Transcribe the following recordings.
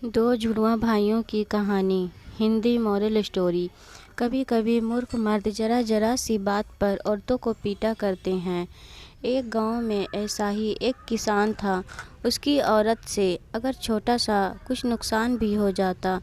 दो जुड़वा भाइयों की कहानी। Hindi moral story. कभी कभी मूर्ख मर्द जरा जरा सी बात पर औरतों को पीटा करते हैं। एक गांव में ऐसा ही एक किसान था। उसकी औरत से अगर छोटा सा कुछ नुकसान भी हो जाता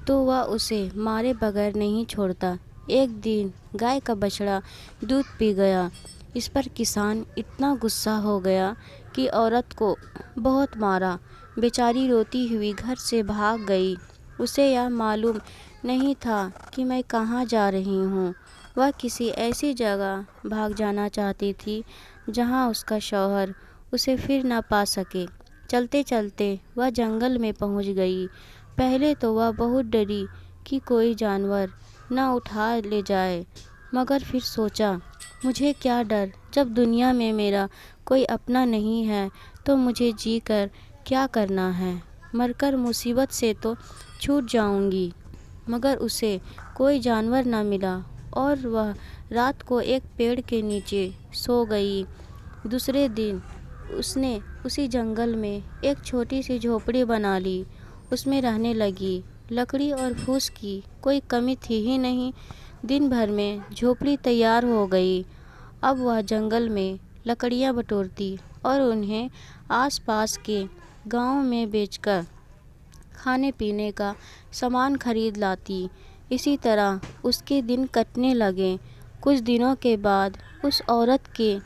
तो वह उसे मारे बगैर नहीं छोड़ता। एक दिन गाय का बछड़ा दूध पी गया। इस पर किसान इतना गुस्सा हो गया कि औरत को बहुत मारा। बेचारी रोती हुई घर से भाग गई। उसे यह मालूम नहीं था कि मैं कहाँ जा रही हूँ। वह किसी ऐसी जगह भाग जाना चाहती थी जहाँ उसका शौहर उसे फिर न पा सके। चलते चलते वह जंगल में पहुँच गई। पहले तो वह बहुत डरी कि कोई जानवर न उठा ले जाए, मगर फिर सोचा, मुझे क्या डर, जब दुनिया में मेरा कोई अपना नहीं है तो मुझे जी कर क्या करना है। मरकर मुसीबत से तो छूट जाऊंगी। मगर उसे कोई जानवर न मिला और वह रात को एक पेड़ के नीचे सो गई। दूसरे दिन उसने उसी जंगल में एक छोटी सी झोपड़ी बना ली। उसमें रहने लगी। लकड़ी और फूस की कोई कमी थी ही नहीं। दिन भर में झोपड़ी तैयार हो गई। अब वह जंगल में लकड़ियाँ बटोरती और उन्हें आसपास के गांव में बेचकर खाने पीने का सामान खरीद लाती। इसी तरह उसके दिन कटने लगे। कुछ दिनों के बाद उस औरत के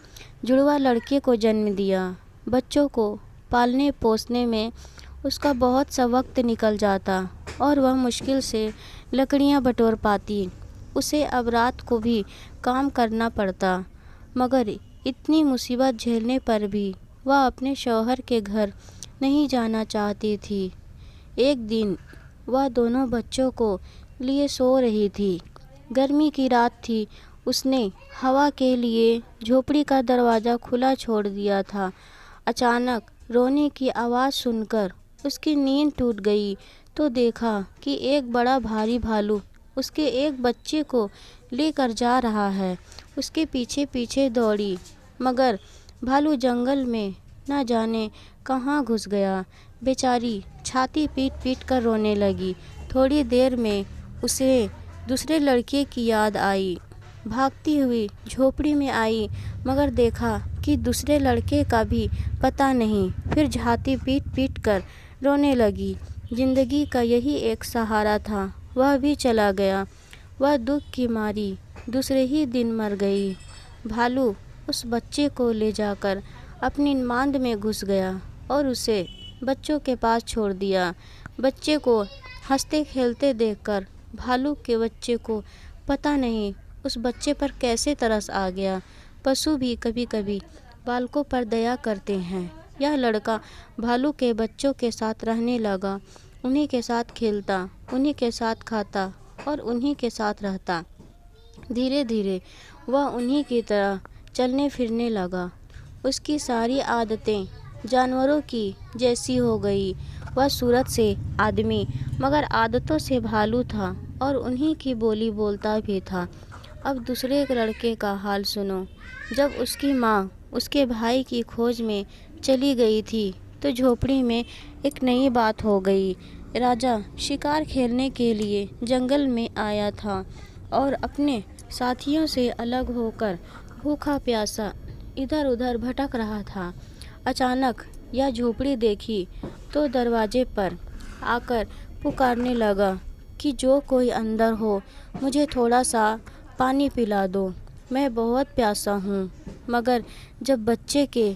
जुड़वा लड़के को जन्म दिया। बच्चों को पालने पोसने में उसका बहुत सा वक्त निकल जाता और वह मुश्किल से लकड़ियाँ बटोर पाती। उसे अब रात को भी काम करना पड़ता, मगर इतनी मुसीबत झेलने पर भी वह अपने शौहर के घर नहीं जाना चाहती थी। एक दिन वह दोनों बच्चों को लिए सो रही थी। गर्मी की रात थी। उसने हवा के लिए झोपड़ी का दरवाज़ा खुला छोड़ दिया था। अचानक रोने की आवाज़ सुनकर उसकी नींद टूट गई तो देखा कि एक बड़ा भारी भालू उसके एक बच्चे को लेकर जा रहा है। उसके पीछे पीछे दौड़ी, मगर भालू जंगल में न जाने कहाँ घुस गया। बेचारी छाती पीट पीट कर रोने लगी। थोड़ी देर में उसे दूसरे लड़के की याद आई। भागती हुई झोपड़ी में आई, मगर देखा कि दूसरे लड़के का भी पता नहीं। फिर छाती पीट पीट कर रोने लगी। जिंदगी का यही एक सहारा था, वह भी चला गया। वह दुख की मारी दूसरे ही दिन मर गई। भालू उस बच्चे को ले जाकर अपनी मांद में घुस गया और उसे बच्चों के पास छोड़ दिया। बच्चे को हंसते खेलते देखकर भालू के बच्चे को पता नहीं उस बच्चे पर कैसे तरस आ गया। पशु भी कभी कभी बालकों पर दया करते हैं। यह लड़का भालू के बच्चों के साथ रहने लगा। उन्हीं के साथ खेलता, उन्हीं के साथ खाता और उन्हीं के साथ रहता। धीरे धीरे वह उन्हीं की तरह चलने फिरने लगा। उसकी सारी आदतें जानवरों की जैसी हो गई। वह सूरत से आदमी मगर आदतों से भालू था और उन्हीं की बोली बोलता भी था। अब दूसरे एक लड़के का हाल सुनो। जब उसकी माँ उसके भाई की खोज में चली गई थी तो झोपड़ी में एक नई बात हो गई। राजा शिकार खेलने के लिए जंगल में आया था और अपने साथियों से अलग होकर भूखा प्यासा इधर उधर भटक रहा था। अचानक यह झोपड़ी देखी तो दरवाजे पर आकर पुकारने लगा कि जो कोई अंदर हो, मुझे थोड़ा सा पानी पिला दो, मैं बहुत प्यासा हूँ। मगर जब बच्चे के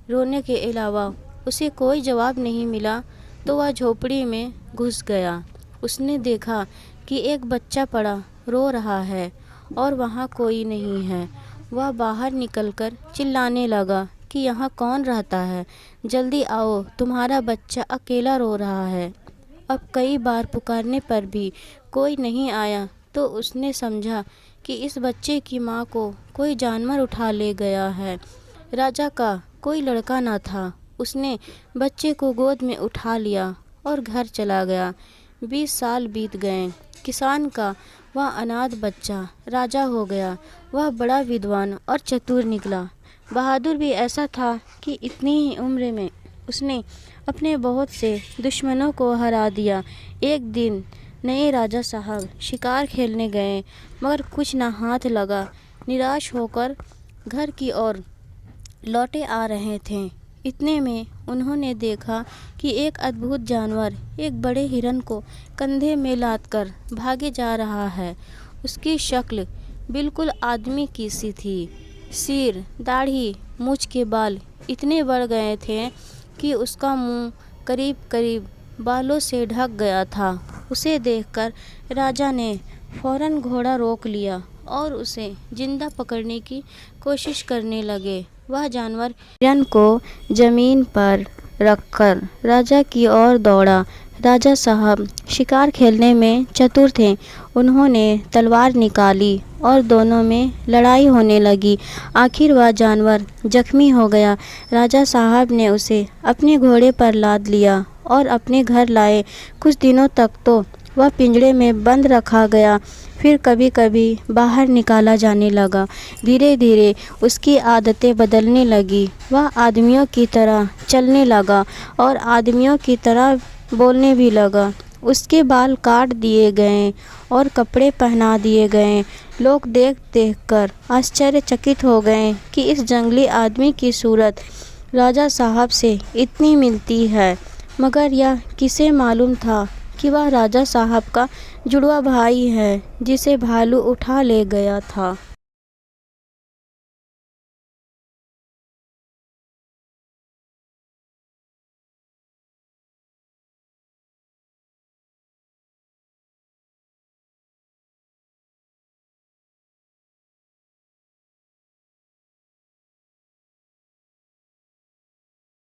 रोने के अलावा उसे कोई जवाब नहीं मिला तो वह झोपड़ी में घुस गया। उसने देखा कि एक बच्चा पड़ा रो रहा है और वहाँ कोई नहीं है। वह बाहर निकलकर चिल्लाने लगा कि यहाँ कौन रहता है, जल्दी आओ, तुम्हारा बच्चा अकेला रो रहा है। अब कई बार पुकारने पर भी कोई नहीं आया तो उसने समझा कि इस बच्चे की माँ को कोई जानवर उठा ले गया है। राजा का कोई लड़का न था। उसने बच्चे को गोद में उठा लिया और घर चला गया। 20 साल बीत गए। किसान का वह अनाथ बच्चा राजा हो गया। वह बड़ा विद्वान और चतुर निकला। बहादुर भी ऐसा था कि इतनी ही उम्र में उसने अपने बहुत से दुश्मनों को हरा दिया। एक दिन नए राजा साहब शिकार खेलने गए, मगर कुछ ना हाथ लगा। निराश होकर घर की ओर लौटे आ रहे थे। इतने में उन्होंने देखा कि एक अद्भुत जानवर एक बड़े हिरन को कंधे में लादकर भागे जा रहा है। उसकी शक्ल बिल्कुल आदमी की सी थी। सिर, दाढ़ी, मूंछ के बाल इतने बढ़ गए थे कि उसका मुंह करीब करीब बालों से ढक गया था। उसे देखकर राजा ने फौरन घोड़ा रोक लिया और उसे जिंदा पकड़ने की कोशिश करने लगे। वह जानवर हिरन को जमीन पर रखकर राजा की ओर दौड़ा। राजा साहब शिकार खेलने में चतुर थे। उन्होंने तलवार निकाली और दोनों में लड़ाई होने लगी। आखिर वह जानवर जख्मी हो गया। राजा साहब ने उसे अपने घोड़े पर लाद लिया और अपने घर लाए। कुछ दिनों तक तो वह पिंजरे में बंद रखा गया, फिर कभी कभी बाहर निकाला जाने लगा। धीरे धीरे उसकी आदतें बदलने लगी। वह आदमियों की तरह चलने लगा और आदमियों की तरह बोलने भी लगा। उसके बाल काट दिए गए और कपड़े पहना दिए गए। लोग देख देख कर आश्चर्यचकित हो गए कि इस जंगली आदमी की सूरत राजा साहब से इतनी मिलती है। मगर यह किसे मालूम था कि वह राजा साहब का जुड़वा भाई है, जिसे भालू उठा ले गया था।